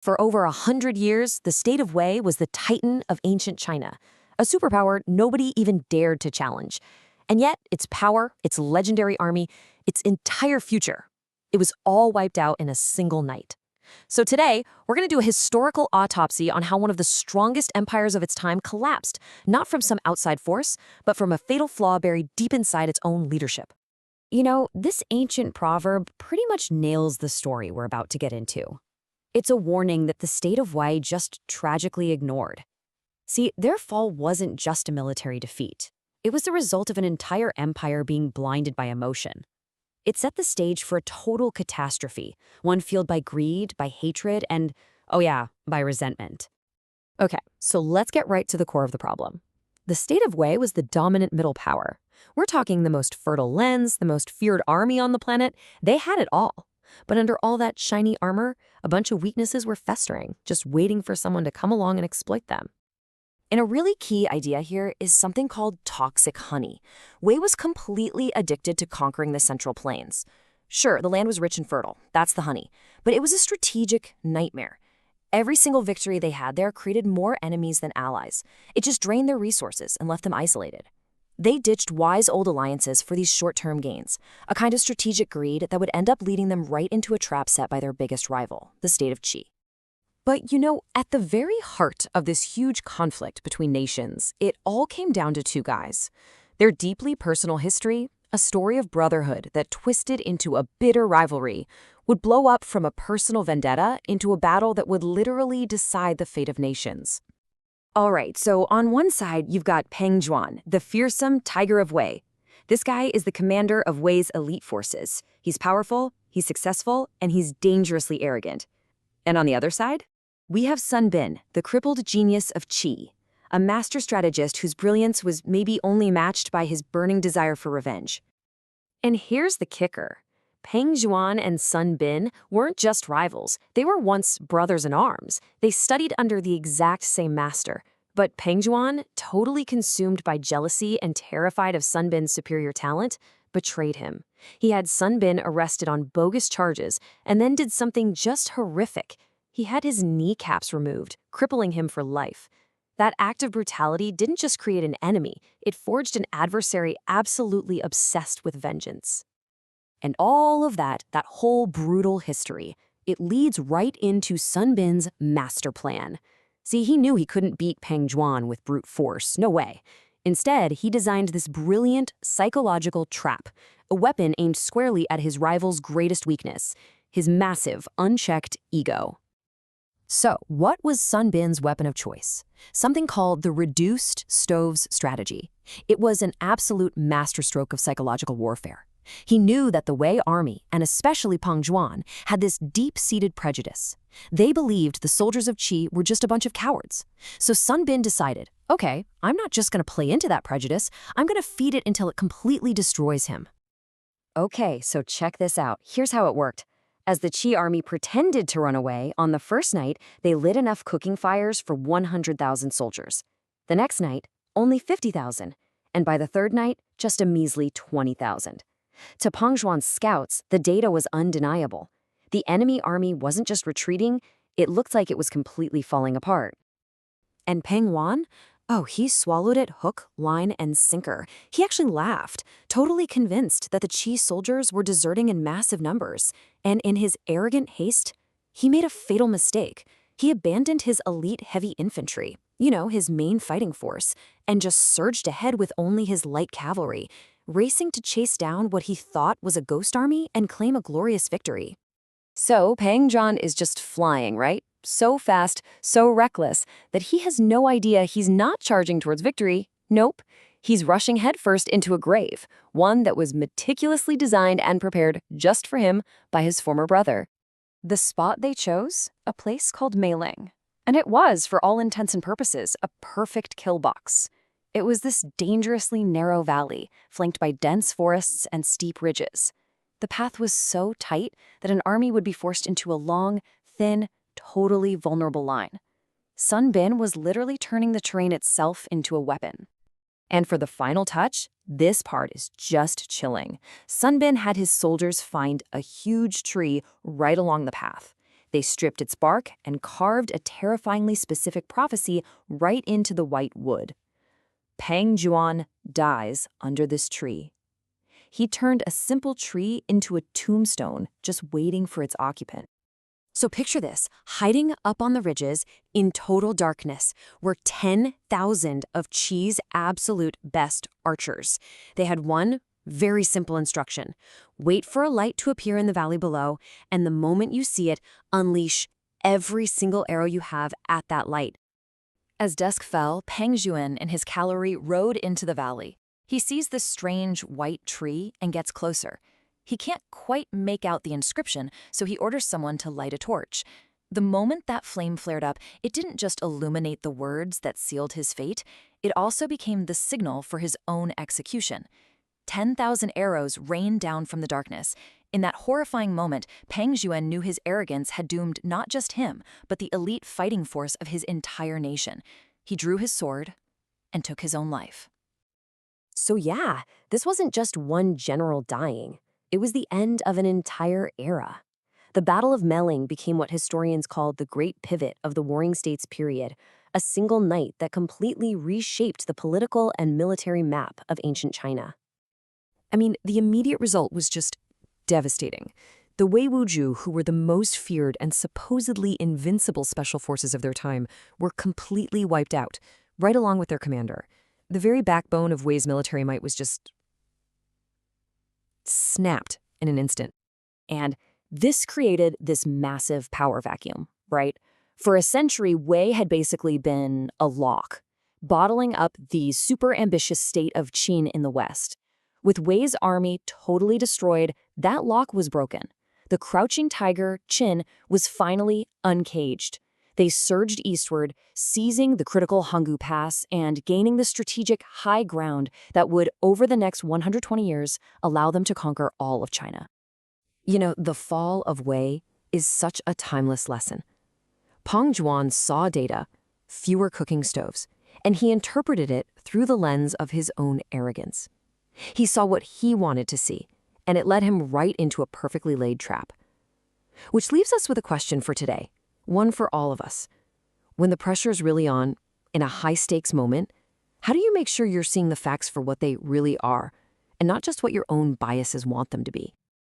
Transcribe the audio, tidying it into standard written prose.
For over 100 years, the State of Wei was the titan of ancient China, a superpower nobody even dared to challenge. And yet, its power, its legendary army, its entire future, it was all wiped out in a single night. So today, we're going to do a historical autopsy on how one of the strongest empires of its time collapsed, not from some outside force, but from a fatal flaw buried deep inside its own leadership. You know, this ancient proverb pretty much nails the story we're about to get into. It's a warning that the State of Wei just tragically ignored. See, their fall wasn't just a military defeat. It was the result of an entire empire being blinded by emotion. It set the stage for a total catastrophe, one fueled by greed, by hatred, and, oh yeah, by resentment. Okay, so let's get right to the core of the problem. The State of Wei was the dominant middle power. We're talking the most fertile lands, the most feared army on the planet. They had it all. But under all that shiny armor, a bunch of weaknesses were festering, just waiting for someone to come along and exploit them. And a really key idea here is something called toxic honey. Wei was completely addicted to conquering the Central Plains. Sure, the land was rich and fertile, that's the honey, but it was a strategic nightmare. Every single victory they had there created more enemies than allies. It just drained their resources and left them isolated. They ditched wise old alliances for these short-term gains, a kind of strategic greed that would end up leading them right into a trap set by their biggest rival, the State of Qi. But you know, at the very heart of this huge conflict between nations, it all came down to two guys. Their deeply personal history, a story of brotherhood that twisted into a bitter rivalry, would blow up from a personal vendetta into a battle that would literally decide the fate of nations. All right, so on one side, you've got Pang Juan, the fearsome Tiger of Wei. This guy is the commander of Wei's elite forces. He's powerful, he's successful, and he's dangerously arrogant. And on the other side, we have Sun Bin, the crippled genius of Qi, a master strategist whose brilliance was maybe only matched by his burning desire for revenge. And here's the kicker. Pang Juan and Sun Bin weren't just rivals. They were once brothers in arms. They studied under the exact same master. But Pang Juan, totally consumed by jealousy and terrified of Sun Bin's superior talent, betrayed him. He had Sun Bin arrested on bogus charges and then did something just horrific. He had his kneecaps removed, crippling him for life. That act of brutality didn't just create an enemy, it forged an adversary absolutely obsessed with vengeance. And all of that whole brutal history, it leads right into Sun Bin's master plan. See, he knew he couldn't beat Pang Juan with brute force, no way. Instead, he designed this brilliant psychological trap, a weapon aimed squarely at his rival's greatest weakness, his massive, unchecked ego. So, what was Sun Bin's weapon of choice? Something called the reduced stoves strategy. It was an absolute masterstroke of psychological warfare. He knew that the Wei army, and especially Pang Juan, had this deep-seated prejudice. They believed the soldiers of Qi were just a bunch of cowards. So Sun Bin decided, okay, I'm not just going to play into that prejudice, I'm going to feed it until it completely destroys him. Okay, so check this out. Here's how it worked. As the Qi army pretended to run away, on the first night, they lit enough cooking fires for 100,000 soldiers. The next night, only 50,000. And by the third night, just a measly 20,000. To Pang Juan's scouts, the data was undeniable. The enemy army wasn't just retreating, it looked like it was completely falling apart. And Pang Juan? Oh, he swallowed it hook, line, and sinker. He actually laughed, totally convinced that the Qi soldiers were deserting in massive numbers. And in his arrogant haste, he made a fatal mistake. He abandoned his elite heavy infantry, his main fighting force, and just surged ahead with only his light cavalry, racing to chase down what he thought was a ghost army and claim a glorious victory. So Pang Juan is just flying, right? So fast, so reckless, that he has no idea he's not charging towards victory. Nope. He's rushing headfirst into a grave, one that was meticulously designed and prepared just for him by his former brother. The spot they chose? A place called Meiling. And it was, for all intents and purposes, a perfect kill box. It was this dangerously narrow valley, flanked by dense forests and steep ridges. The path was so tight that an army would be forced into a long, thin, totally vulnerable line. Sun Bin was literally turning the terrain itself into a weapon. And for the final touch, this part is just chilling. Sun Bin had his soldiers find a huge tree right along the path. They stripped its bark and carved a terrifyingly specific prophecy right into the white wood. Pang Juan dies under this tree. He turned a simple tree into a tombstone, just waiting for its occupant. So picture this, hiding up on the ridges in total darkness were 10,000 of Qi's absolute best archers. They had one very simple instruction: wait for a light to appear in the valley below, and the moment you see it, unleash every single arrow you have at that light. As dusk fell, Pang Juan and his cavalry rode into the valley. He sees this strange white tree and gets closer. He can't quite make out the inscription, so he orders someone to light a torch. The moment that flame flared up, it didn't just illuminate the words that sealed his fate, it also became the signal for his own execution. 10,000 arrows rained down from the darkness. In that horrifying moment, Pang Juan knew his arrogance had doomed not just him, but the elite fighting force of his entire nation. He drew his sword and took his own life. So yeah, this wasn't just one general dying. It was the end of an entire era. The Battle of Meling became what historians called the Great Pivot of the Warring States period, a single night that completely reshaped the political and military map of ancient China. I mean, the immediate result was just devastating. The Wei Wuju, who were the most feared and supposedly invincible special forces of their time, were completely wiped out, right along with their commander. The very backbone of Wei's military might was just snapped in an instant. And this created this massive power vacuum, right? For a century, Wei had basically been a lock, bottling up the super ambitious state of Qin in the west. With Wei's army totally destroyed, that lock was broken. The crouching tiger, Qin, was finally uncaged. They surged eastward, seizing the critical Hanggu Pass and gaining the strategic high ground that would, over the next 120 years, allow them to conquer all of China. You know, the fall of Wei is such a timeless lesson. Pang Juan saw data, fewer cooking stoves, and he interpreted it through the lens of his own arrogance. He saw what he wanted to see, and it led him right into a perfectly laid trap. Which leaves us with a question for today, one for all of us. When the pressure's really on, in a high-stakes moment, how do you make sure you're seeing the facts for what they really are, and not just what your own biases want them to be?